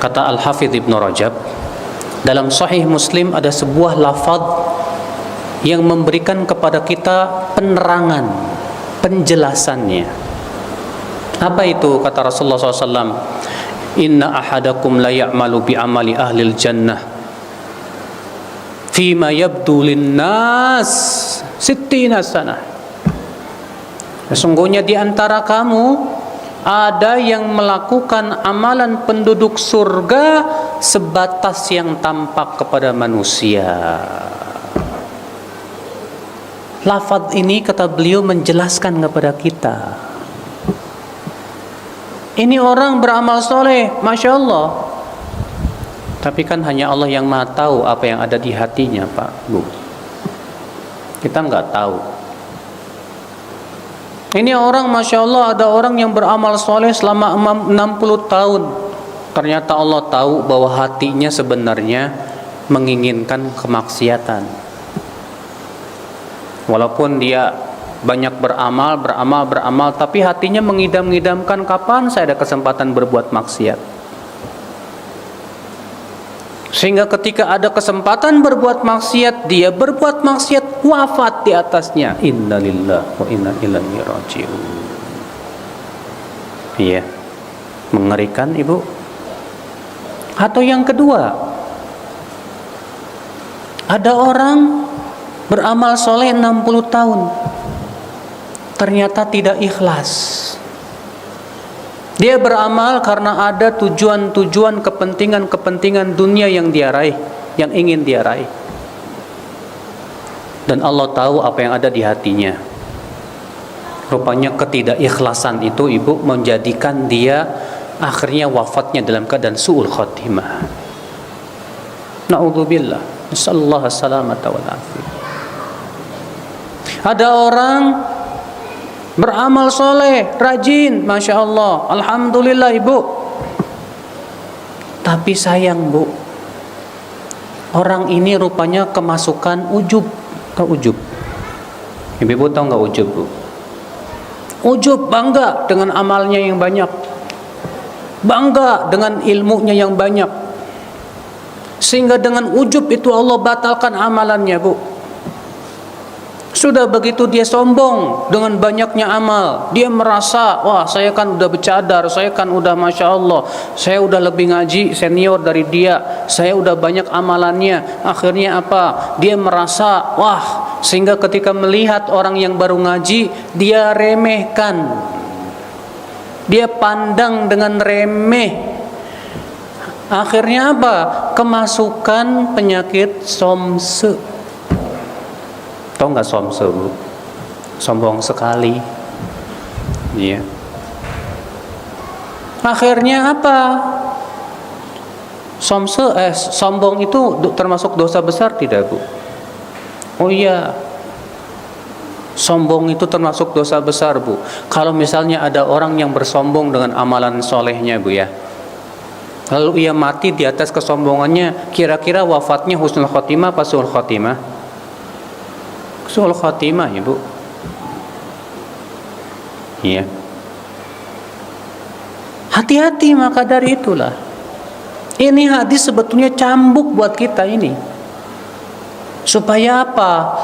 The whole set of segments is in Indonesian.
Kata Al-Hafidz Ibnu Rajab, dalam Sahih Muslim ada sebuah lafaz yang memberikan kepada kita penerangan, penjelasannya. Apa itu? Kata Rasulullah SAW, inna ahadakum la ya'malu bi amali ahlil jannah fima yabdu linnas sittina sanah. Sesungguhnya di antara kamu ada yang melakukan amalan penduduk surga sebatas yang tampak kepada manusia. Lafaz ini, kata beliau, menjelaskan kepada kita, ini orang beramal soleh, Masya Allah, tapi kan hanya Allah yang maha tahu apa yang ada di hatinya, Pak, Bu. Kita nggak tahu. Ini orang, Masya Allah, ada orang yang beramal soleh selama 60 tahun. Ternyata Allah tahu bahwa hatinya sebenarnya menginginkan kemaksiatan. Walaupun dia banyak beramal, tapi hatinya mengidam-idamkan kapan saya ada kesempatan berbuat maksiat. Sehingga ketika ada kesempatan berbuat maksiat, dia berbuat maksiat, wafat di atasnya. Innalillahi wa inna ilaihi raji'un. Iya, mengerikan, Ibu. Atau yang kedua, ada orang beramal soleh 60 tahun, ternyata tidak ikhlas. Dia beramal karena ada tujuan-tujuan, kepentingan-kepentingan dunia yang dia raih, yang ingin dia raih. Dan Allah tahu apa yang ada di hatinya. Rupanya ketidakikhlasan itu, Ibu, menjadikan dia akhirnya wafatnya dalam keadaan su'ul khotimah. Na'udzubillah. Nasallallahu salamata wal afiyah. Ada orang beramal soleh, rajin, Masya Allah, Alhamdulillah, Ibu. Tapi sayang, Bu, orang ini rupanya kemasukan ujub. Tahu ujub? Ibu tahu nggak ujub, Bu? Ujub, bangga dengan amalnya yang banyak, bangga dengan ilmunya yang banyak, sehingga dengan ujub itu Allah batalkan amalannya, Bu. Sudah begitu dia sombong dengan banyaknya amal. Dia merasa, wah, saya kan udah bercadar, saya kan udah Masya Allah, saya udah lebih ngaji, senior dari dia, saya udah banyak amalannya. Akhirnya apa? Dia merasa, wah, sehingga ketika melihat orang yang baru ngaji, dia remehkan, dia pandang dengan remeh. Akhirnya apa? Kemasukan penyakit somse. Tahu nggak somse, Bu? Sombong sekali. Iya. Akhirnya apa? Sombong itu termasuk dosa besar tidak, Bu? Oh iya. Sombong itu termasuk dosa besar, Bu. Kalau misalnya ada orang yang bersombong dengan amalan solehnya, Bu, ya, lalu ia mati di atas kesombongannya, kira-kira wafatnya husnul khotimah apa su'ul khotimah? Su'ul khotimah, Ibu. Iya. Hati-hati maka dari itulah. Ini hadis sebetulnya cambuk buat kita ini. Supaya apa?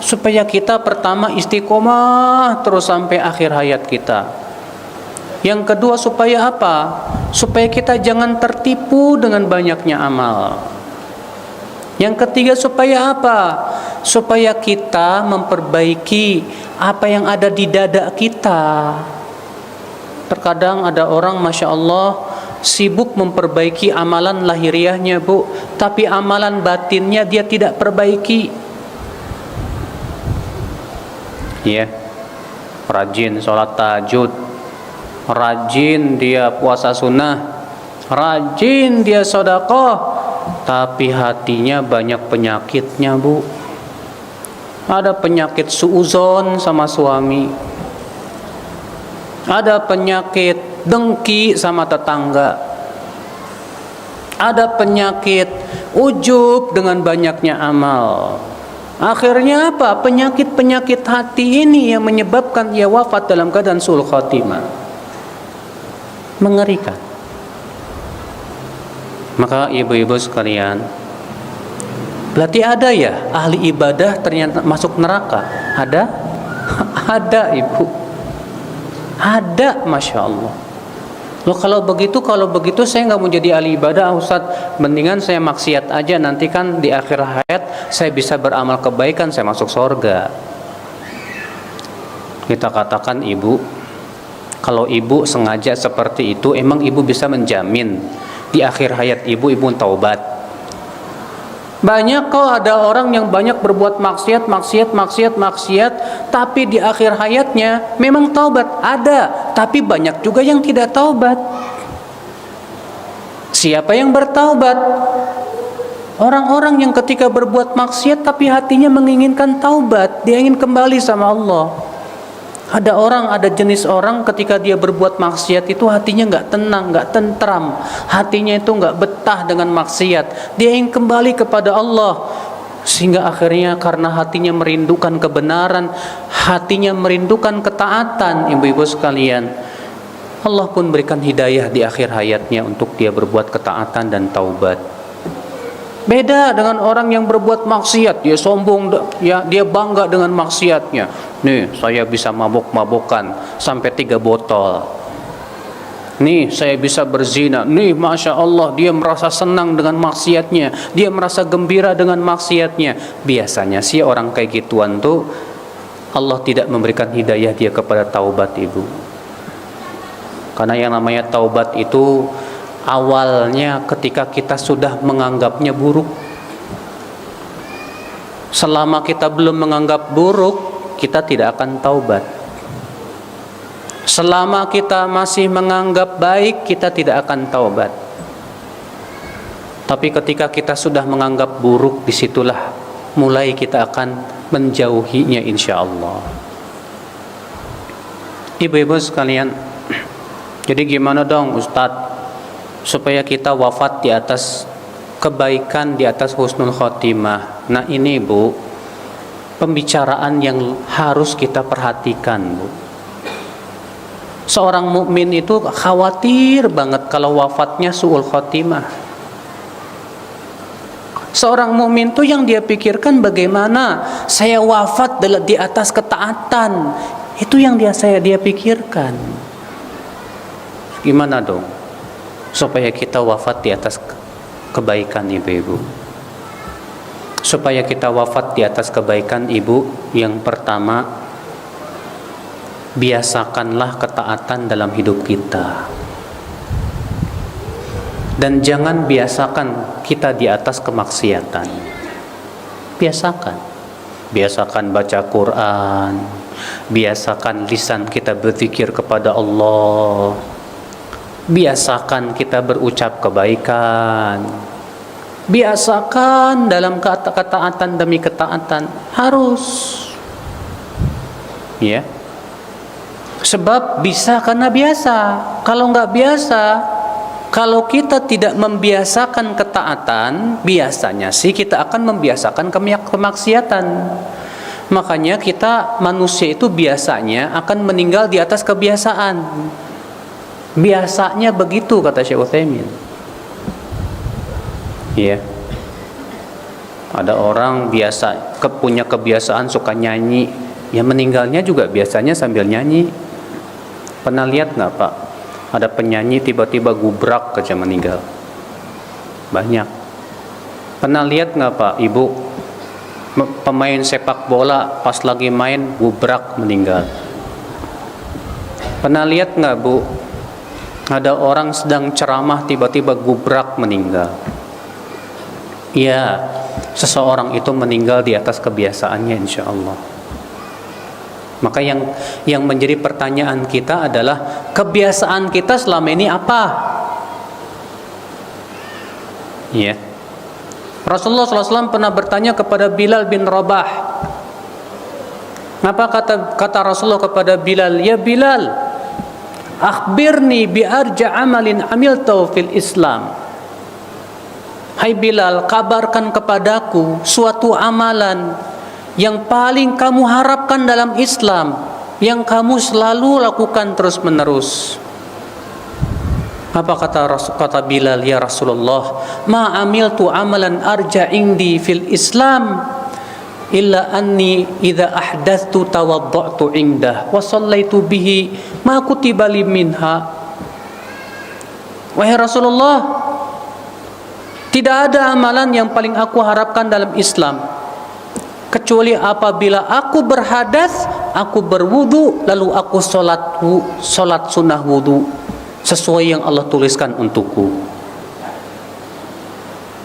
Supaya kita pertama istiqomah terus sampai akhir hayat kita. Yang kedua, supaya apa? Supaya kita jangan tertipu dengan banyaknya amal. Yang ketiga, supaya apa? Supaya kita memperbaiki apa yang ada di dada kita. Terkadang ada orang, Masya Allah, sibuk memperbaiki amalan lahiriahnya, Bu, tapi amalan batinnya dia tidak perbaiki. Ya, rajin sholat tahajud, rajin dia puasa sunnah, rajin dia sedekah, tapi hatinya banyak penyakitnya, Bu. Ada penyakit suuzon sama suami, ada penyakit dengki sama tetangga, ada penyakit ujub dengan banyaknya amal. Akhirnya apa? Penyakit-penyakit hati ini yang menyebabkan ia wafat dalam keadaan su'ul khotimah. Mengerikan. Maka ibu-ibu sekalian, berarti ada ya ahli ibadah ternyata masuk neraka? Ada? Ada ibu. Ada, Masya Allah. Loh kalau begitu saya nggak mau jadi ahli ibadah, Ustaz. Mendingan saya maksiat aja, nanti kan di akhir hayat saya bisa beramal kebaikan, saya masuk surga. Kita katakan ibu, kalau ibu sengaja seperti itu, emang ibu bisa menjamin di akhir hayat ibu taubat? Banyak kok ada orang yang banyak berbuat maksiat, tapi di akhir hayatnya memang taubat. Ada, tapi banyak juga yang tidak taubat. Siapa yang bertaubat? Orang-orang yang ketika berbuat maksiat tapi hatinya menginginkan taubat, dia ingin kembali sama Allah. Ada jenis orang ketika dia berbuat maksiat itu hatinya nggak tenang, nggak tentram, hatinya itu nggak betah dengan maksiat. Dia ingin kembali kepada Allah, sehingga akhirnya karena hatinya merindukan kebenaran, hatinya merindukan ketaatan, ibu-ibu sekalian, Allah pun berikan hidayah di akhir hayatnya untuk dia berbuat ketaatan dan taubat. Beda dengan orang yang berbuat maksiat, dia sombong, ya, dia bangga dengan maksiatnya. Nih, saya bisa mabuk-mabukan sampai 3 botol. Nih, saya bisa berzina. Nih, Masya Allah, dia merasa senang dengan maksiatnya, dia merasa gembira dengan maksiatnya. Biasanya sih orang kayak gituan tuh Allah tidak memberikan hidayah dia kepada taubat, ibu. Karena yang namanya taubat itu awalnya ketika kita sudah menganggapnya buruk. Selama kita belum menganggap buruk, kita tidak akan taubat. Selama kita masih menganggap baik, kita tidak akan taubat. Tapi ketika kita sudah menganggap buruk, disitulah mulai kita akan menjauhinya, insya Allah. Ibu-ibu sekalian, jadi gimana dong Ustadz supaya kita wafat di atas kebaikan, di atas husnul khotimah? Nah ini Bu, pembicaraan yang harus kita perhatikan, Bu. Seorang mukmin itu khawatir banget kalau wafatnya su'ul khotimah. Seorang mukmin itu yang dia pikirkan bagaimana saya wafat di atas ketaatan. Itu yang dia pikirkan. Gimana dong supaya kita wafat di atas kebaikan, ibu-ibu? Supaya kita wafat di atas kebaikan, ibu, yang pertama, biasakanlah ketaatan dalam hidup kita. Dan jangan biasakan kita di atas kemaksiatan. Biasakan baca Quran, biasakan lisan kita berzikir kepada Allah, biasakan kita berucap kebaikan, biasakan dalam ketaatan demi ketaatan, harus, ya. Sebab bisa karena biasa. Kalau nggak biasa, kalau kita tidak membiasakan ketaatan, biasanya sih kita akan membiasakan kemaksiatan. Makanya kita manusia itu biasanya akan meninggal di atas kebiasaan. Biasanya begitu, kata Syekh Utsaimin. Iya. Ada orang biasa punya kebiasaan suka nyanyi, ya meninggalnya juga biasanya sambil nyanyi. Pernah lihat nggak Pak? Ada penyanyi tiba-tiba gubrak aja meninggal. Banyak. Pernah lihat nggak Pak, Ibu? Pemain sepak bola pas lagi main gubrak meninggal. Pernah lihat nggak Bu? Ada orang sedang ceramah tiba-tiba gubrak meninggal. Ya, seseorang itu meninggal di atas kebiasaannya, insya Allah. Maka yang menjadi pertanyaan kita adalah kebiasaan kita selama ini apa? Ya. Rasulullah SAW pernah bertanya kepada Bilal bin Rabah. Apa kata Rasulullah kepada Bilal? Ya Bilal, akhbirni bi arja amalin amiltu fil Islam. Hai Bilal, kabarkan kepadaku suatu amalan yang paling kamu harapkan dalam Islam, yang kamu selalu lakukan terus-menerus. Apa kata Bilal, ya Rasulullah, ma amiltu amalan arja indi fil Islam illa anni idza ahdathtu tawadda'tu indah wa sallaitu bihi ma kutiba li minha. Wahai Rasulullah, tidak ada amalan yang paling aku harapkan dalam Islam kecuali apabila aku berhadas, aku berwudu, lalu aku solat sunnah wudu sesuai yang Allah tuliskan untukku.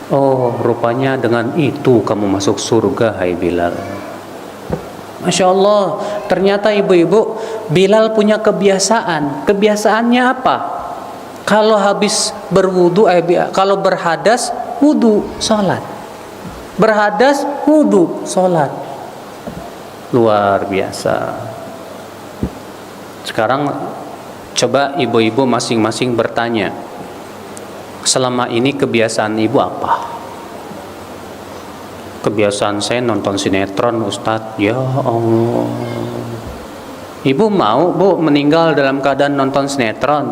Oh, rupanya dengan itu kamu masuk surga, hai Bilal. Masya Allah, ternyata ibu-ibu, Bilal punya kebiasaan. Kebiasaannya apa? Kalau habis berwudu, kalau berhadas, wudu, sholat. Berhadas, wudu, sholat. Luar biasa. Sekarang coba ibu-ibu masing-masing bertanya, selama ini kebiasaan ibu apa? Kebiasaan saya nonton sinetron, Ustadz. Ya Allah. Ibu mau, Bu, meninggal dalam keadaan nonton sinetron?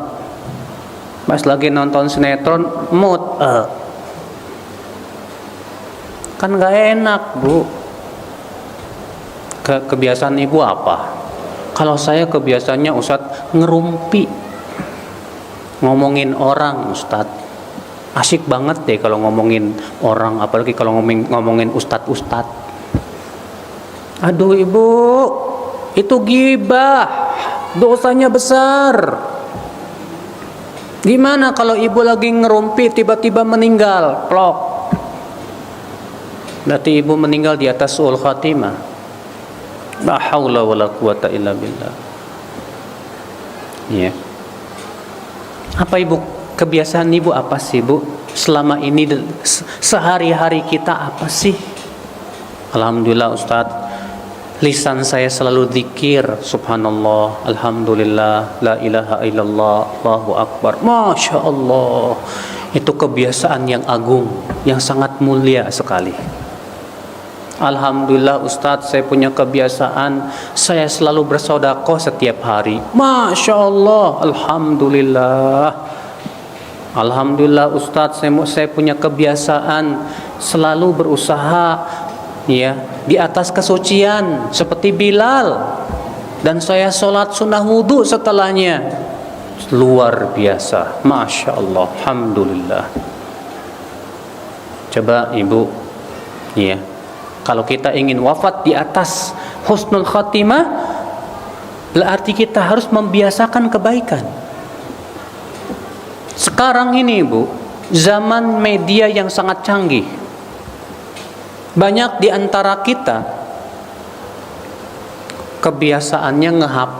Pas lagi nonton sinetron, mood kan gak enak, Bu. Kebiasaan ibu apa? Kalau saya kebiasaannya, Ustadz, ngerumpi, ngomongin orang, Ustadz. Asyik banget deh kalau ngomongin orang, apalagi kalau ngomongin ustadz. Aduh ibu, itu ghibah, dosanya besar. Gimana kalau ibu lagi ngerumpi tiba-tiba meninggal, plok? Berarti ibu meninggal di atas su'ul khatimah. La haula wala quwata illa billah. Ya. Apa ibu, kebiasaan ibu apa sih, Bu? Selama ini sehari-hari kita apa sih? Alhamdulillah Ustadz, lisan saya selalu zikir, subhanallah, alhamdulillah, la ilaha illallah, Allahu akbar, masya Allah. Itu kebiasaan yang agung, yang sangat mulia sekali. Alhamdulillah Ustadz, saya punya kebiasaan, saya selalu bersedekah setiap hari. Masya Allah, alhamdulillah. Alhamdulillah Ustadz, saya punya kebiasaan selalu berusaha ya di atas kesucian seperti Bilal, dan saya sholat sunnah wudu setelahnya. Luar biasa, masya Allah, alhamdulillah. Coba ibu, ya, kalau kita ingin wafat di atas husnul khatimah, berarti kita harus membiasakan kebaikan. Sekarang ini ibu, zaman media yang sangat canggih. Banyak di antara kita kebiasaannya nge-HP.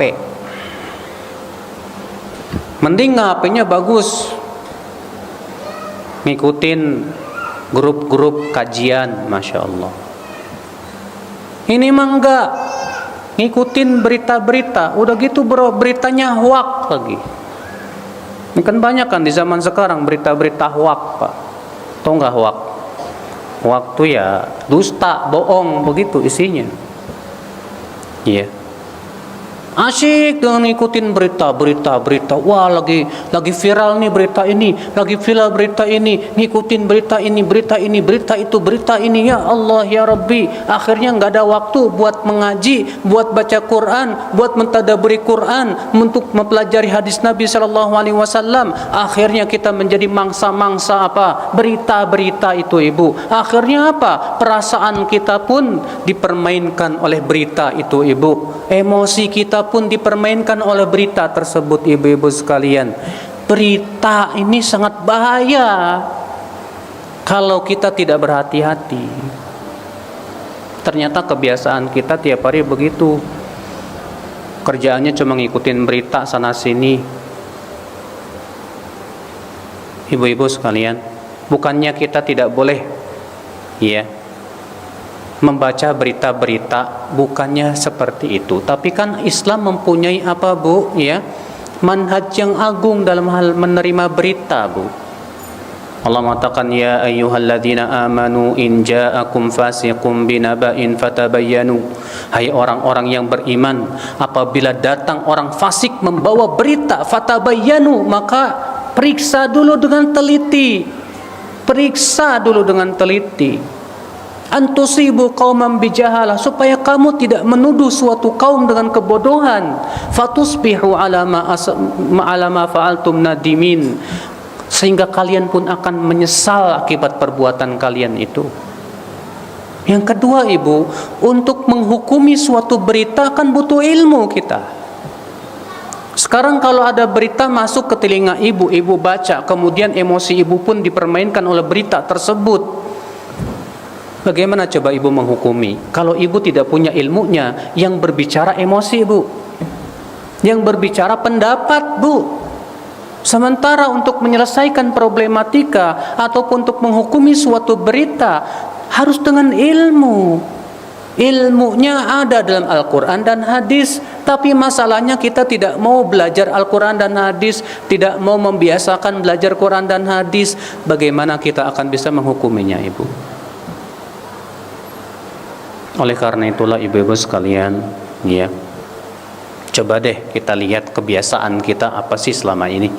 Mending nge-HP-nya bagus, ngikutin grup-grup kajian, masya Allah. Ini mah enggak, ngikutin berita-berita, udah gitu bro, beritanya hoak lagi. Ini kan banyak kan di zaman sekarang berita-berita hoak, Pak. Tahu nggak hoak? Hoak tuh ya dusta, bohong, begitu isinya. Iya. Asyik dengan ngikutin berita. Wah, lagi viral nih berita ini, lagi viral berita ini, ngikutin berita ini. Ya Allah, ya Rabbi, akhirnya nggak ada waktu buat mengaji, buat baca Quran, buat mentadaburi Quran, untuk mempelajari hadis Nabi Sallallahu Alaihi Wasallam. Akhirnya kita menjadi mangsa-mangsa apa? Berita-berita itu, ibu. Akhirnya apa? Perasaan kita pun dipermainkan oleh berita itu, ibu. Emosi kita pun dipermainkan oleh berita tersebut, ibu-ibu sekalian. Berita ini sangat bahaya kalau kita tidak berhati-hati. Ternyata kebiasaan kita tiap hari begitu. Kerjaannya cuma ngikutin berita sana sini. Ibu-ibu sekalian, bukannya kita tidak boleh ya membaca berita-berita, bukannya seperti itu. Tapi kan Islam mempunyai apa, Bu? Ya, manhaj yang agung dalam hal menerima berita, Bu. Allah mengatakan, ya ayyuhalladzina amanu in ja'akum fasiqun binaba'in fatabayyanu. Hai orang-orang yang beriman, apabila datang orang fasik membawa berita, fatabayyanu, maka Periksa dulu dengan teliti. Periksa dulu dengan teliti. Antusibu qauman bijahalah, supaya kamu tidak menuduh suatu kaum dengan kebodohan. Fatusbihu ala ma fa'altum nadimin, sehingga kalian pun akan menyesal akibat perbuatan kalian itu. Yang kedua, Ibu, untuk menghukumi suatu berita kan butuh ilmu kita. Sekarang kalau ada berita masuk ke telinga ibu, ibu baca, kemudian emosi ibu pun dipermainkan oleh berita tersebut. Bagaimana coba ibu menghukumi? Kalau ibu tidak punya ilmunya, yang berbicara emosi, Bu. Yang berbicara pendapat, Bu. Sementara untuk menyelesaikan problematika ataupun untuk menghukumi suatu berita harus dengan ilmu. Ilmunya ada dalam Al-Quran dan hadis, tapi masalahnya kita tidak mau belajar Al-Quran dan hadis, tidak mau membiasakan belajar Quran dan hadis. Bagaimana kita akan bisa menghukuminya, Ibu? Oleh karena itulah ibu-ibu sekalian, ya, coba deh kita lihat kebiasaan kita apa sih selama ini.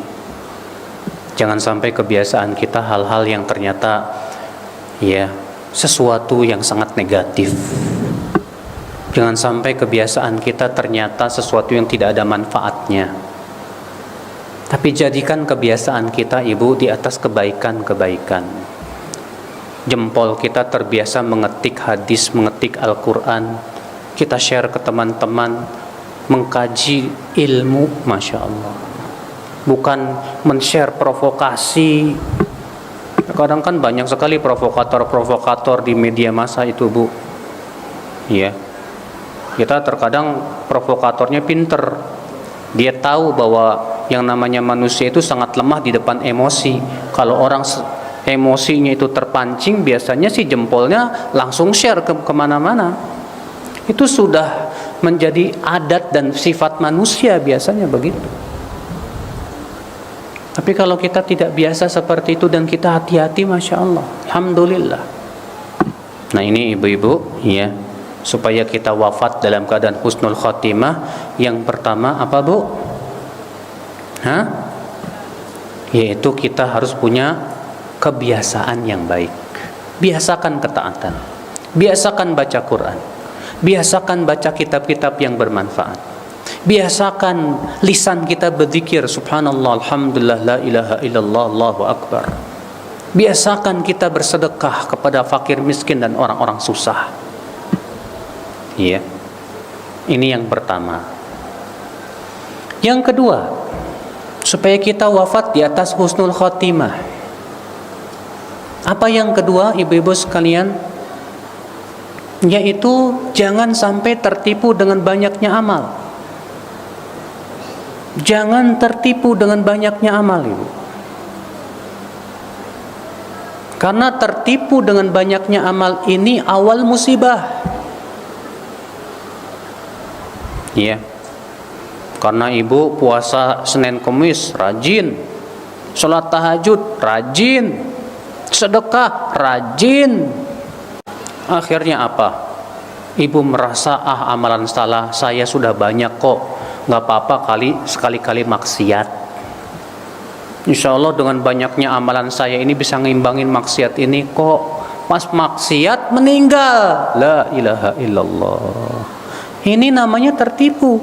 Jangan sampai kebiasaan kita hal-hal yang ternyata ya sesuatu yang sangat negatif. Jangan sampai kebiasaan kita ternyata sesuatu yang tidak ada manfaatnya. Tapi jadikan kebiasaan kita, Ibu, di atas kebaikan-kebaikan. Jempol kita terbiasa mengetik hadis, mengetik Al-Quran, kita share ke teman-teman, mengkaji ilmu, Masya Allah. Bukan men-share provokasi. Kadang kan banyak sekali provokator-provokator di media massa itu, Bu. Ya, kita terkadang provokatornya pinter. Dia tahu bahwa yang namanya manusia itu sangat lemah di depan emosi. Kalau orang emosinya itu terpancing, biasanya sih jempolnya langsung share kemana-mana. Itu sudah menjadi adat dan sifat manusia, biasanya begitu. Tapi kalau kita tidak biasa seperti itu dan kita hati-hati, Masya Allah, Alhamdulillah. Nah ini ibu-ibu, ya, supaya kita wafat dalam keadaan husnul khotimah, yang pertama apa, Bu? Yaitu kita harus punya kebiasaan yang baik. Biasakan ketaatan, biasakan baca Quran, biasakan baca kitab-kitab yang bermanfaat, biasakan lisan kita berzikir subhanallah, alhamdulillah, la ilaha illallah, Allahu akbar. Biasakan kita bersedekah kepada fakir miskin dan orang-orang susah. Iya. Ini yang pertama. Yang kedua, supaya kita wafat di atas husnul khotimah. Apa yang kedua, ibu-ibu sekalian? Yaitu jangan sampai tertipu dengan banyaknya amal. Jangan tertipu dengan banyaknya amal, Ibu. Karena tertipu dengan banyaknya amal ini awal musibah. Iya. Karena ibu puasa Senin Kamis rajin, sholat tahajud rajin, sedekah rajin. Akhirnya apa? Ibu merasa amalan salah saya sudah banyak kok, nggak apa-apa sekali-kali maksiat. Insya Allah dengan banyaknya amalan saya ini bisa ngimbangin maksiat ini kok. Pas maksiat meninggal, la ilaha illallah. Ini namanya tertipu.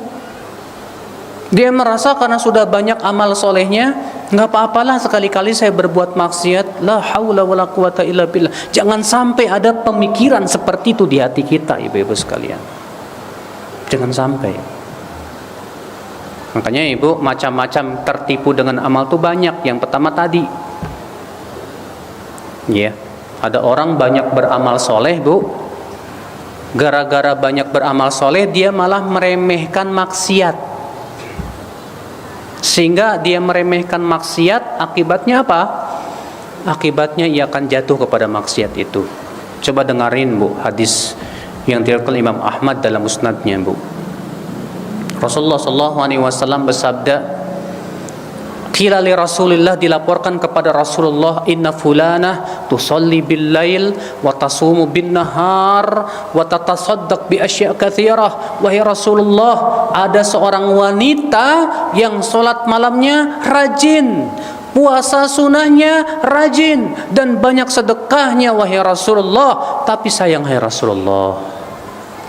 Dia merasa karena sudah banyak amal solehnya, nggak apa-apalah sekali-kali saya berbuat maksiat. La haula wala quwata illa billah. Jangan sampai ada pemikiran seperti itu di hati kita, ibu-ibu sekalian. Jangan sampai. Makanya ibu, macam-macam tertipu dengan amal itu banyak. Yang pertama tadi, ya, ada orang banyak beramal soleh, Bu. Gara-gara banyak beramal soleh, dia malah meremehkan maksiat. Sehingga dia meremehkan maksiat, akibatnya apa? Akibatnya ia akan jatuh kepada maksiat itu. Coba dengarin, Bu, hadis yang diriwayatkan Imam Ahmad dalam musnadnya, Bu. Rasulullah SAW bersabda, qila li Rasulillah, dilaporkan kepada Rasulullah, inna fulanah tusalli bil lail wa tasumu bin nahar wa tatasaddaq bi asya' katsirah. Wahai Rasulullah, ada seorang wanita yang sholat malamnya rajin, puasa sunnahnya rajin, dan banyak sedekahnya wahai Rasulullah. Tapi sayang hai Rasulullah,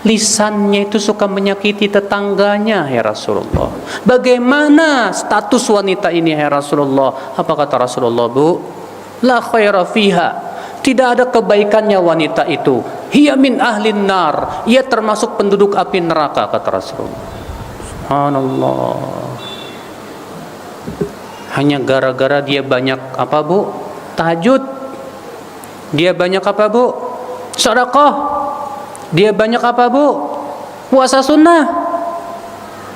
lisannya itu suka menyakiti tetangganya hai Rasulullah. Bagaimana status wanita ini hai Rasulullah? Apa kata Rasulullah, Bu? La khaira fiha, tidak ada kebaikannya wanita itu. Hiya min ahlin nar, ia termasuk penduduk api neraka, kata Rasulullah. Subhanallah. Hanya gara-gara dia banyak apa, Bu? Tahajud. Dia banyak apa, Bu? Sedekah. Dia banyak apa, Bu? Puasa sunnah.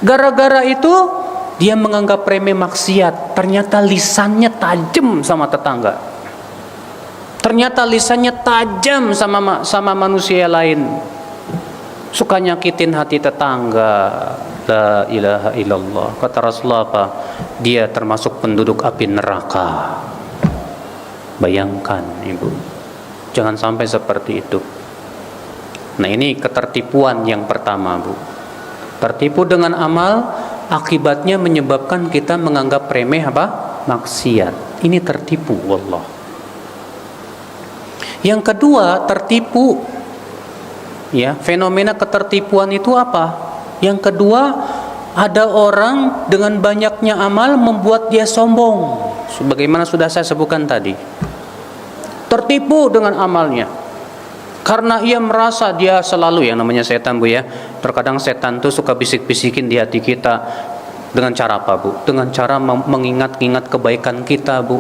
Gara-gara itu dia menganggap remeh maksiat. Ternyata lisannya tajam sama tetangga. Ternyata lisannya tajam sama manusia lain. Suka nyakitin hati tetangga. La ilaha illallah. Kata Rasulullah apa? Dia termasuk penduduk api neraka. Bayangkan, Ibu. Jangan sampai seperti itu. Nah, ini ketertipuan yang pertama, Bu. Tertipu dengan amal, akibatnya menyebabkan kita menganggap remeh apa? Maksiat. Ini tertipu, wallah. Yang kedua, tertipu. Ya, fenomena ketertipuan itu apa? Yang kedua, ada orang dengan banyaknya amal membuat dia sombong. Sebagaimana sudah saya sebutkan tadi. Tertipu dengan amalnya. Karena ia merasa dia selalu, yang namanya setan, Bu, ya. Terkadang setan tuh suka bisik-bisikin di hati kita. Dengan cara apa, Bu? Dengan cara mengingat-ingat kebaikan kita, Bu.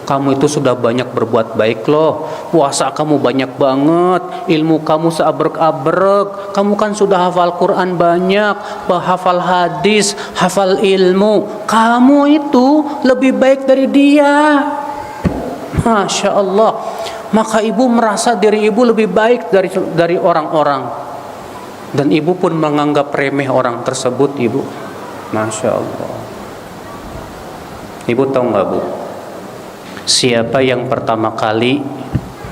Kamu itu sudah banyak berbuat baik loh. Puasa kamu banyak banget. Ilmu kamu seabrek-abrek. Kamu kan sudah hafal Quran banyak, hafal hadis, hafal ilmu. Kamu itu lebih baik dari dia. Masya Allah. Maka ibu merasa diri ibu lebih baik dari orang-orang. Dan ibu pun menganggap remeh orang tersebut, Ibu. Masya Allah. Ibu tahu nggak, Bu? Siapa yang pertama kali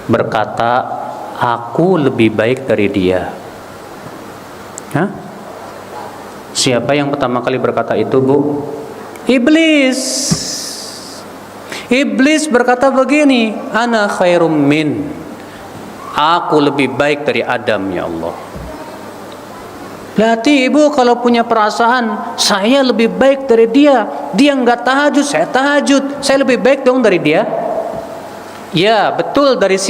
berkata, aku lebih baik dari dia? Hah? Siapa yang pertama kali berkata itu, Bu? Iblis. Iblis berkata begini, ana khairum min. Aku lebih baik dari Adam, ya Allah. Berarti ibu kalau punya perasaan saya lebih baik dari dia, dia enggak tahajud, saya tahajud, saya lebih baik dong dari dia. Ya betul, dari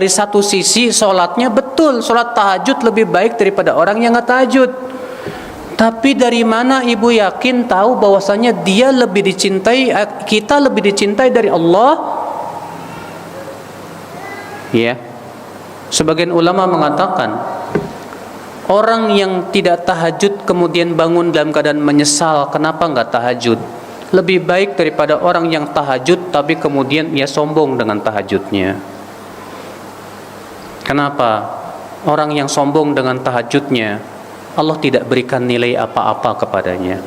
satu sisi sholatnya betul, sholat tahajud lebih baik daripada orang yang enggak tahajud. Tapi dari mana ibu yakin tahu bahwasanya dia lebih dicintai, kita lebih dicintai dari Allah? Ya, sebagian ulama mengatakan orang yang tidak tahajud kemudian bangun dalam keadaan menyesal kenapa enggak tahajud, lebih baik daripada orang yang tahajud tapi kemudian ia sombong dengan tahajudnya. Kenapa? Orang yang sombong dengan tahajudnya, Allah tidak berikan nilai apa-apa kepadanya.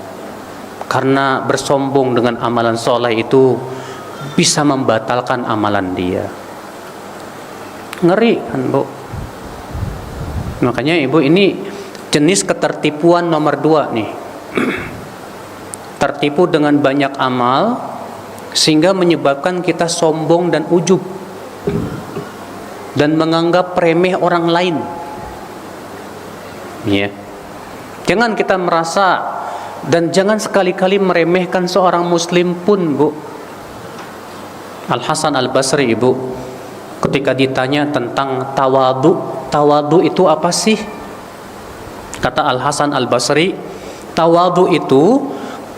Karena bersombong dengan amalan soleh itu bisa membatalkan amalan dia. Ngeri kan, Bu? Makanya ibu, ini jenis ketertipuan nomor 2 nih. Tertipu dengan banyak amal sehingga menyebabkan kita sombong dan ujub dan menganggap remeh orang lain. Ya. Jangan kita merasa, dan jangan sekali-kali meremehkan seorang muslim pun, Bu. Al Hasan Al Basri, Ibu, ketika ditanya tentang tawadu itu apa sih? Kata Al Hasan Al Basri, tawadu itu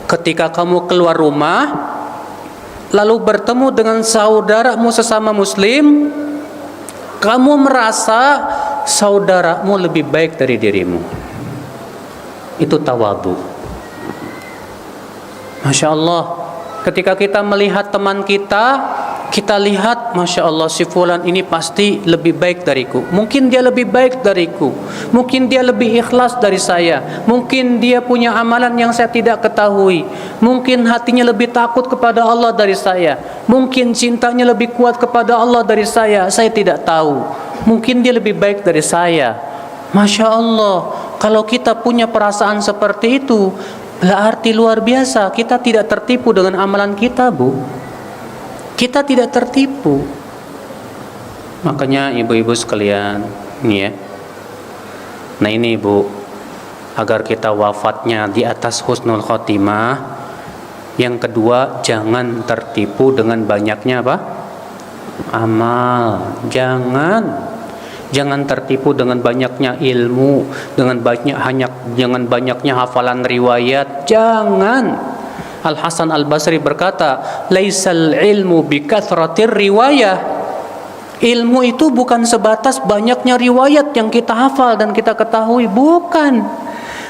ketika kamu keluar rumah lalu bertemu dengan saudaramu sesama muslim, kamu merasa saudaramu lebih baik dari dirimu. Itu tawadu. Masya Allah. Ketika kita melihat teman kita lihat, Masya Allah, si fulan ini pasti lebih baik dariku. Mungkin dia lebih baik dariku. Mungkin dia lebih ikhlas dari saya. Mungkin dia punya amalan yang saya tidak ketahui. Mungkin hatinya lebih takut kepada Allah dari saya. Mungkin cintanya lebih kuat kepada Allah dari saya tidak tahu. Mungkin dia lebih baik dari saya. Masya Allah, kalau kita punya perasaan seperti itu, berarti luar biasa kita tidak tertipu dengan amalan kita, Bu. kita tidak tertipu. Makanya ibu-ibu sekalian, nih ya. Nah ini ibu, agar kita wafatnya di atas husnul khotimah. Yang kedua, jangan tertipu dengan banyaknya apa? Amal. Jangan tertipu dengan banyaknya ilmu, dengan banyaknya hafalan riwayat. Jangan. Al Hasan Al Basri berkata, "Laisal ilmu bi kathratir riwayah." Ilmu itu bukan sebatas banyaknya riwayat yang kita hafal dan kita ketahui, bukan.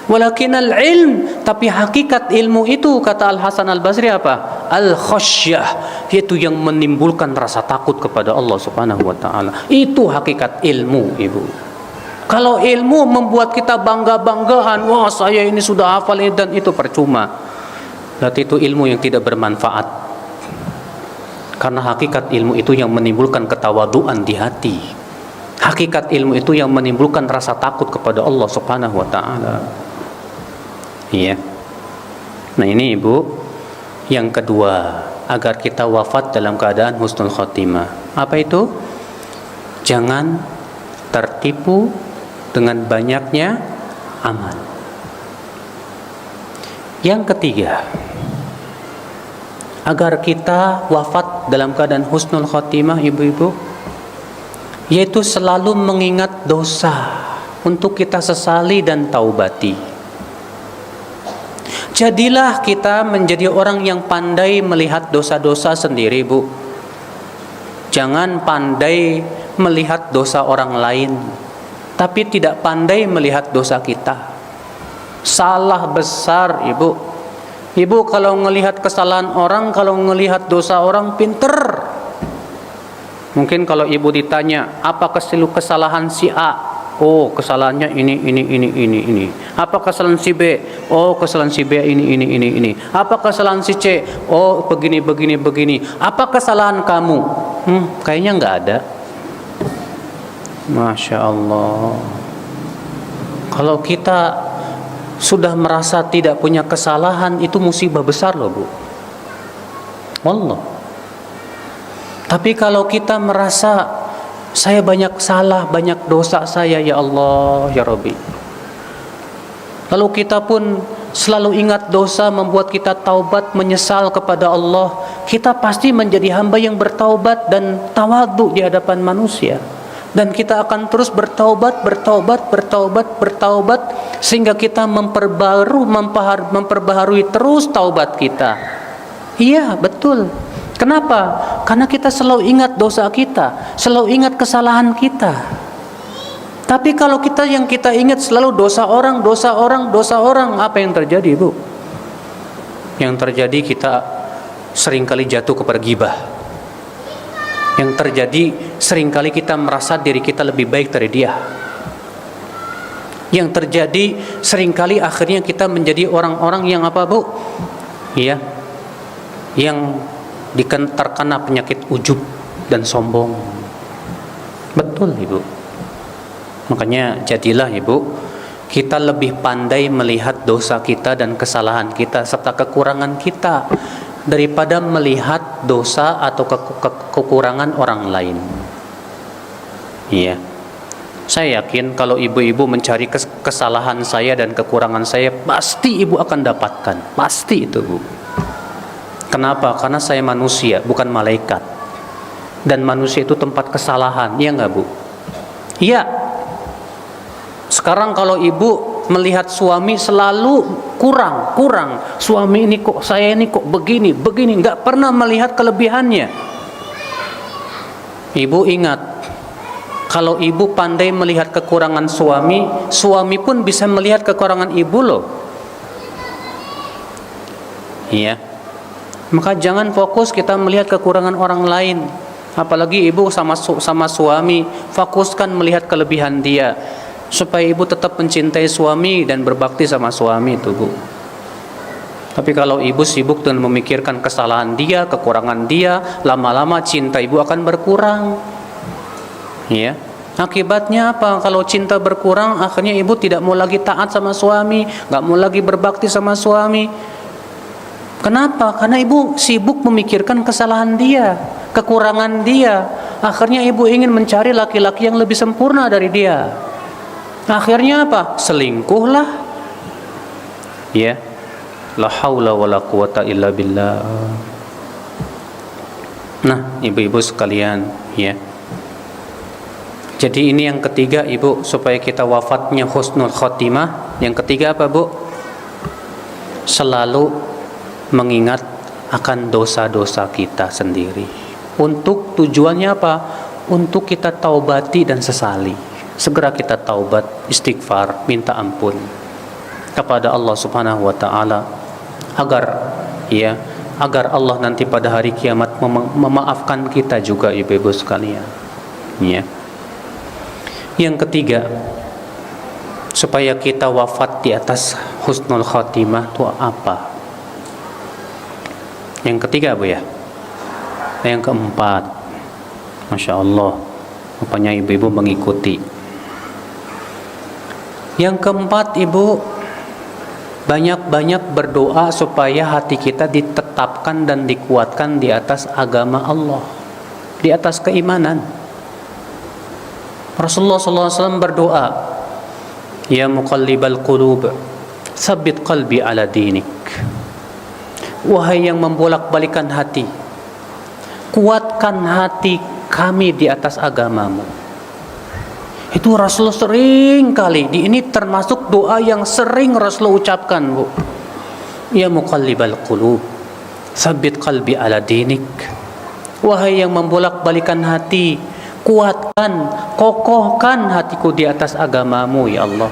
Walakinal ilm, tapi hakikat ilmu itu, kata Al Hasan Al Basri apa? Al khasyah, yaitu yang menimbulkan rasa takut kepada Allah Subhanahu wa taala. Itu hakikat ilmu, ibu. Kalau ilmu membuat kita bangga-banggaan, wah saya ini sudah hafal dan itu, percuma. Berarti itu ilmu yang tidak bermanfaat. Karena hakikat ilmu itu yang menimbulkan ketawaduan di hati. Hakikat ilmu itu yang menimbulkan rasa takut kepada Allah Subhanahu wa taala. Iya. Nah ini ibu, yang kedua, agar kita wafat dalam keadaan husnul khotimah. Apa itu? Jangan tertipu dengan banyaknya amal. Yang ketiga, agar kita wafat dalam keadaan husnul khotimah, ibu-ibu, yaitu selalu mengingat dosa untuk kita sesali dan taubati. Jadilah kita menjadi orang yang pandai melihat dosa-dosa sendiri, bu. Jangan pandai melihat dosa orang lain, tapi tidak pandai melihat dosa kita. Salah besar, ibu. Ibu kalau melihat kesalahan orang, kalau melihat dosa orang, pinter. Mungkin kalau ibu ditanya, apa kesalahan si A? Oh, kesalahannya ini. Apa kesalahan si B? Oh, kesalahan si B ini. Apa kesalahan si C? Oh, begini. Apa kesalahan kamu? Kayaknya nggak ada. Masya Allah. Kalau kita sudah merasa tidak punya kesalahan, itu musibah besar loh, bu. Wallah. Tapi kalau kita merasa saya banyak salah, banyak dosa saya, ya Allah, ya Rabbi. Lalu kita pun selalu ingat dosa, membuat kita taubat, menyesal kepada Allah. Kita pasti menjadi hamba yang bertaubat dan tawadhu di hadapan manusia. Dan kita akan terus bertaubat, sehingga kita memperbaharui terus taubat kita. Iya, betul. Kenapa? Karena kita selalu ingat dosa kita, selalu ingat kesalahan kita. Tapi kalau kita ingat selalu dosa orang, apa yang terjadi, bu? Yang terjadi kita seringkali jatuh kepada ghibah. Yang terjadi seringkali kita merasa diri kita lebih baik dari dia. Yang terjadi seringkali akhirnya kita menjadi orang-orang yang apa, bu? Iya, yang terkena penyakit ujub dan sombong. Betul, ibu. Makanya jadilah, ibu, kita lebih pandai melihat dosa kita dan kesalahan kita serta kekurangan kita daripada melihat dosa atau kekurangan orang lain. Iya. Saya yakin kalau ibu-ibu mencari kesalahan saya dan kekurangan saya, pasti ibu akan dapatkan. Pasti itu, bu. Kenapa? Karena saya manusia, bukan malaikat. Dan manusia itu tempat kesalahan, iya nggak, bu? Iya. Sekarang kalau ibu melihat suami selalu kurang. Suami ini kok, saya ini kok begini, nggak pernah melihat kelebihannya. Ibu ingat, kalau ibu pandai melihat kekurangan suami pun bisa melihat kekurangan ibu loh. Iya. Maka jangan fokus kita melihat kekurangan orang lain. Apalagi ibu sama suami, fokuskan melihat kelebihan dia, supaya ibu tetap mencintai suami dan berbakti sama suami itu, bu. Tapi kalau ibu sibuk dengan memikirkan kesalahan dia, kekurangan dia, lama-lama cinta ibu akan berkurang. Ya. Akibatnya apa? Kalau cinta berkurang, akhirnya ibu tidak mau lagi taat sama suami, nggak mau lagi berbakti sama suami. Kenapa? Karena ibu sibuk memikirkan kesalahan dia, kekurangan dia. Akhirnya ibu ingin mencari laki-laki yang lebih sempurna dari dia. Akhirnya apa? Selingkuhlah. Ya. La haula wala quwata illa billah. Nah, ibu-ibu sekalian, ya. Jadi ini yang ketiga, ibu, supaya kita wafatnya husnul khotimah. Yang ketiga apa, bu? Selalu mengingat akan dosa-dosa kita sendiri. Untuk tujuannya apa? Untuk kita taubati dan sesali. Segera kita taubat, istighfar, minta ampun kepada Allah Subhanahu wa taala, agar Allah nanti pada hari kiamat memaafkan kita juga, ibu-ibu sekalian. Ya. Yang ketiga, supaya kita wafat di atas husnul khatimah itu apa? Yang ketiga, bu, ya. Yang keempat, Masya Allah, rupanya ibu-ibu mengikuti. Yang keempat, ibu, banyak-banyak berdoa supaya hati kita ditetapkan dan dikuatkan di atas agama Allah, di atas keimanan. Rasulullah SAW berdoa, Ya muqallibal qulub, tsabbit qalbi ala dinik. Wahai yang membolak-balikan hati, kuatkan hati kami di atas agamamu. Itu Rasulullah sering kali, ini termasuk doa yang sering Rasulullah ucapkan, bu. Ya muqallibal qulub, tsabbit qalbi ala dinik. Wahai yang membolak-balikan hati, kuatkan, kokohkan hatiku di atas agamamu, ya Allah.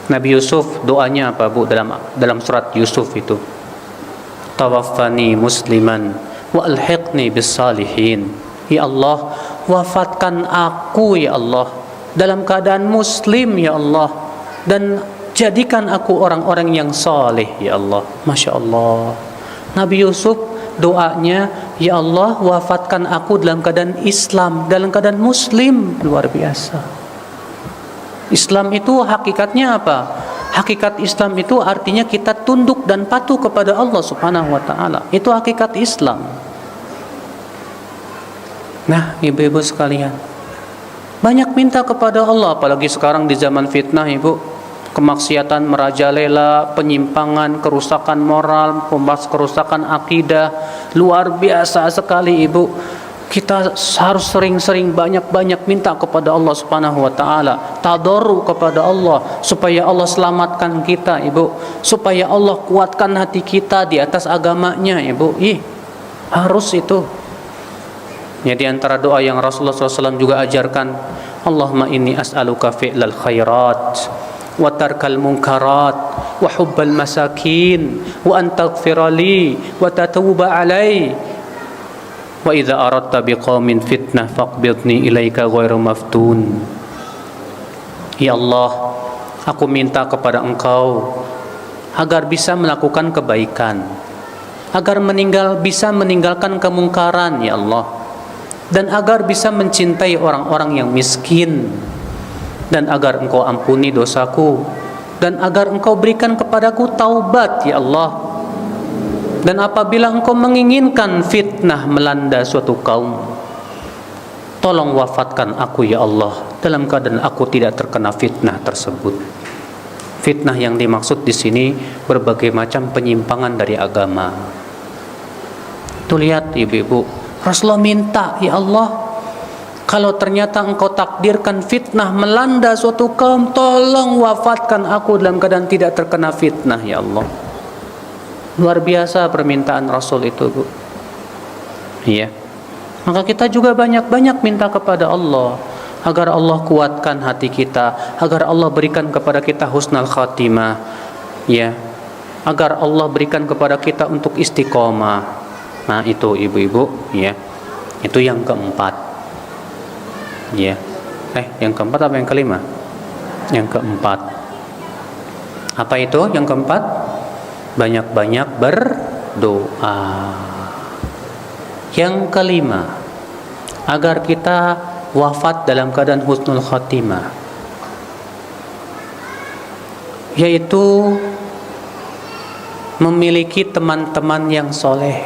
Nabi Yusuf doanya apa, bu, dalam surat Yusuf itu? Tawaffani musliman wa alhiqni bis salihin. Ya Allah, wafatkan aku, ya Allah, dalam keadaan muslim, ya Allah, dan jadikan aku orang-orang yang saleh, ya Allah. Masya Allah. Nabi Yusuf doanya, Ya Allah, wafatkan aku dalam keadaan Islam, dalam keadaan muslim. Luar biasa. Islam itu hakikatnya apa? Hakikat Islam itu artinya kita tunduk dan patuh kepada Allah Subhanahu wa taala. Itu hakikat Islam. Nah, ibu-ibu sekalian, banyak minta kepada Allah, apalagi sekarang di zaman fitnah, ibu. Kemaksiatan merajalela, penyimpangan, kerusakan moral, kerusakan akidah, luar biasa sekali, ibu. Kita harus sering-sering banyak-banyak minta kepada Allah Subhanahu wa taala, tadarru kepada Allah supaya Allah selamatkan kita, ibu, supaya Allah kuatkan hati kita di atas agamanya, ibu. Harus itu. Ya, di antara doa yang Rasulullah SAW juga ajarkan, Allahumma inni as'aluka fi'lal khairat wa tarkal munkarat wa hubbal masakin wa an taghfira li wa tatuba alai wa idza aradta biqaumin fitnah faqbidni ilaika ghairu maftun. Ya Allah, aku minta kepada Engkau agar bisa melakukan kebaikan, agar bisa meninggalkan kemungkaran, ya Allah, dan agar bisa mencintai orang-orang yang miskin, dan agar Engkau ampuni dosaku, dan agar Engkau berikan kepadaku taubat, ya Allah. Dan apabila Engkau menginginkan fitnah melanda suatu kaum, tolong wafatkan aku, ya Allah, dalam keadaan aku tidak terkena fitnah tersebut. Fitnah yang dimaksud di sini berbagai macam penyimpangan dari agama. Tuh lihat, ibu-ibu, Rasulullah minta, ya Allah, kalau ternyata Engkau takdirkan fitnah melanda suatu kaum, tolong wafatkan aku dalam keadaan tidak terkena fitnah, ya Allah. Luar biasa permintaan Rasul itu, bu. Iya. Maka kita juga banyak-banyak minta kepada Allah agar Allah kuatkan hati kita, agar Allah berikan kepada kita husnul khatimah, ya. Agar Allah berikan kepada kita untuk istiqomah. Nah, itu ibu-ibu, ya. Itu yang keempat. Ya. Yang keempat apa yang kelima? Yang keempat. Apa itu yang keempat? Banyak-banyak berdoa. Yang kelima, agar kita wafat dalam keadaan husnul khatimah, yaitu memiliki teman-teman yang soleh.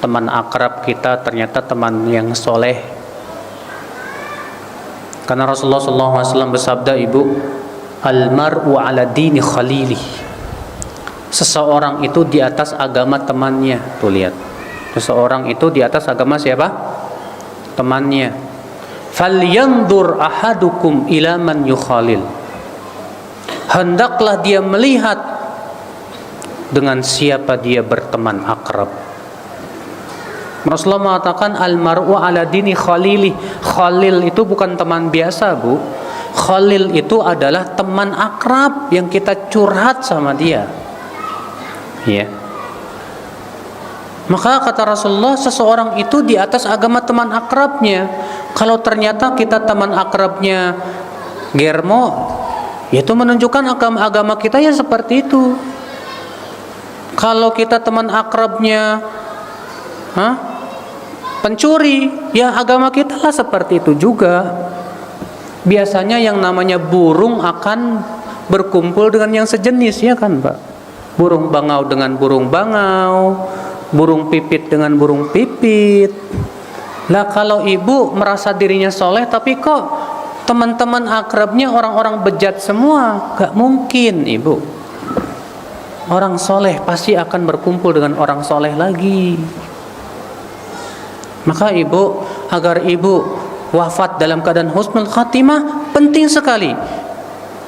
teman akrab kita ternyata teman yang soleh. Karena Rasulullah SAW bersabda, Ibu, almar'u ala dini khalili. Seseorang itu di atas agama temannya. Tuh lihat, seseorang itu di atas agama siapa? Temannya. Falyanzur ahadukum ila man yukhalil. Hendaklah dia melihat dengan siapa dia berteman akrab. Rasulullah mengatakan almar'u ala dini khalili. Khalil itu bukan teman biasa, Bu. Khalil itu adalah teman akrab yang kita curhat sama dia. Ya. Maka kata Rasulullah, seseorang itu di atas agama teman akrabnya. Kalau ternyata kita teman akrabnya germo, itu menunjukkan agama kita ya seperti itu. Kalau kita teman akrabnya pencuri, ya agama kita lah seperti itu juga. Biasanya yang namanya burung akan berkumpul dengan yang sejenis, ya kan, Pak? Burung bangau dengan burung bangau, burung pipit dengan burung pipit. Lah kalau ibu merasa dirinya soleh tapi kok teman-teman akrabnya orang-orang bejat semua, gak mungkin, Ibu. Orang soleh pasti akan berkumpul dengan orang soleh lagi. Maka Ibu, agar Ibu wafat dalam keadaan husnul khatimah, penting sekali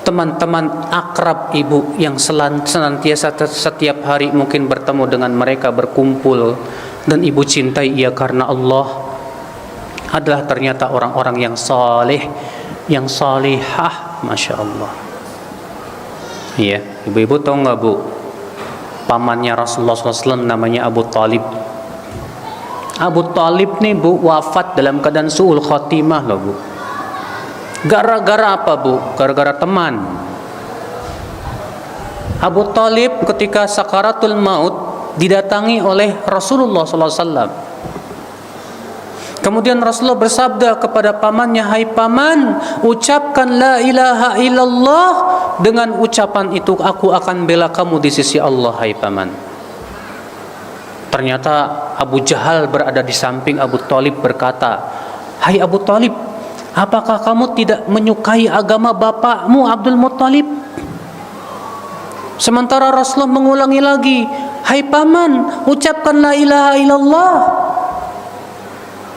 teman-teman akrab Ibu yang senantiasa setiap hari mungkin bertemu dengan mereka, berkumpul, dan Ibu cintai ia karena Allah, adalah ternyata orang-orang yang saleh, yang salihah, Masya Allah. Iya, ibu-ibu tahu nggak, Bu? Pamannya Rasulullah SAW namanya Abu Talib. Abu Talib nih, Bu, wafat dalam keadaan su'ul khatimah loh, Bu. Gara-gara apa, Bu? Gara-gara teman. Abu Talib ketika sakaratul maut didatangi oleh Rasulullah SAW. Kemudian Rasulullah bersabda kepada pamannya, hai paman, ucapkan la ilaha illallah. Dengan ucapan itu aku akan bela kamu di sisi Allah, hai paman. Ternyata Abu Jahal berada di samping Abu Talib berkata, hai Abu Talib, apakah kamu tidak menyukai agama bapakmu Abdul Muttalib? Sementara Rasulullah mengulangi lagi, hai paman, ucapkan la ilaha illallah.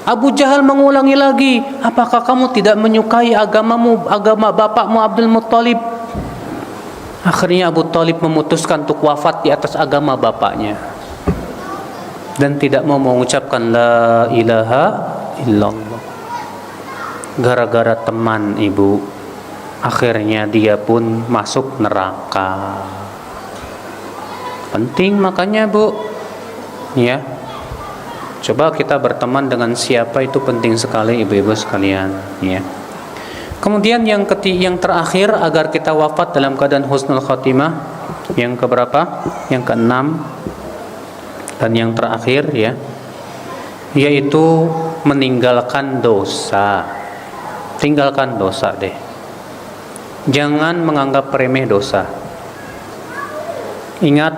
Abu Jahal mengulangi lagi, apakah kamu tidak menyukai agama bapakmu Abdul Muttalib? Akhirnya Abu Talib memutuskan untuk wafat di atas agama bapaknya dan tidak mau mengucapkan la ilaha illallah. Gara-gara teman, Ibu, akhirnya dia pun masuk neraka. Penting makanya, Bu, ya. Coba kita berteman dengan siapa itu penting sekali, ibu-ibu sekalian, ya. Kemudian yang terakhir agar kita wafat dalam keadaan husnul khatimah, yang keberapa? Yang keenam dan yang terakhir, ya, yaitu meninggalkan dosa. Tinggalkan dosa deh. Jangan menganggap remeh dosa. Ingat,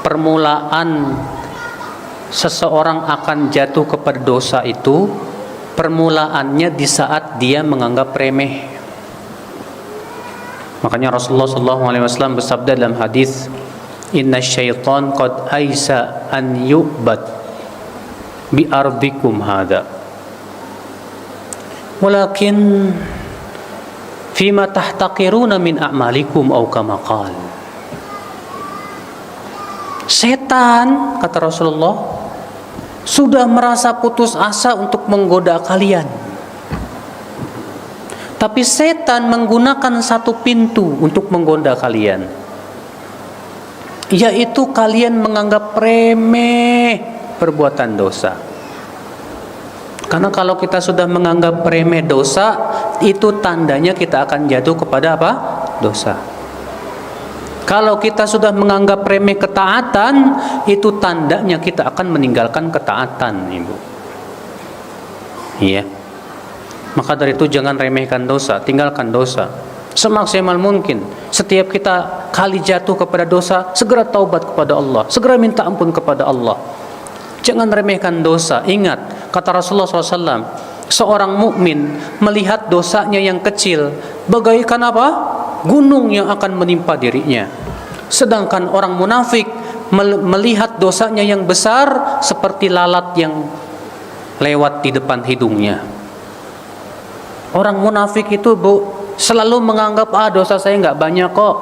permulaan seseorang akan jatuh kepada dosa itu permulaannya di saat dia menganggap remeh. Makanya Rasulullah SAW bersabda dalam hadis, inna syaitan qad aisa an yu'bad bi ardikum hada walakin fima tahtaqiruna min a'malikum aw kama qala. Setan, kata Rasulullah, sudah merasa putus asa untuk menggoda kalian. Tapi setan menggunakan satu pintu untuk menggoda kalian, yaitu kalian menganggap remeh perbuatan dosa. Karena kalau kita sudah menganggap remeh dosa, itu tandanya kita akan jatuh kepada apa? Dosa. Kalau kita sudah menganggap remeh ketaatan, itu tandanya kita akan meninggalkan ketaatan, Ibu. Iya. Maka dari itu jangan remehkan dosa, tinggalkan dosa semaksimal mungkin. Setiap kita kali jatuh kepada dosa, segera taubat kepada Allah, segera minta ampun kepada Allah. Jangan remehkan dosa. Ingat, kata Rasulullah SAW, seorang mukmin melihat dosanya yang kecil bagaikan apa? Gunung yang akan menimpa dirinya. Sedangkan orang munafik melihat dosanya yang besar seperti lalat yang lewat di depan hidungnya. Orang munafik itu, Bu, selalu menganggap dosa saya nggak banyak kok.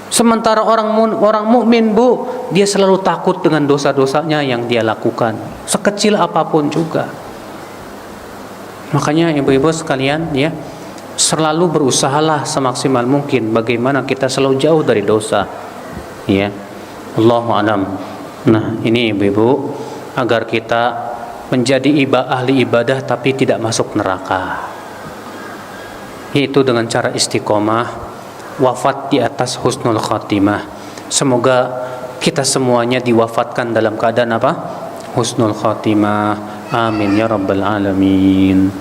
Sementara orang mukmin, Bu, dia selalu takut dengan dosa-dosanya yang dia lakukan, sekecil apapun juga. Makanya ibu-ibu sekalian, ya, selalu berusahalah semaksimal mungkin bagaimana kita selalu jauh dari dosa. Ya. Allahu a'lam. Nah, ini ibu-ibu, agar kita menjadi ahli ibadah tapi tidak masuk neraka. Yaitu dengan cara istiqomah, wafat di atas husnul khatimah. Semoga kita semuanya diwafatkan dalam keadaan apa? Husnul khatimah. Amin ya rabbal alamin.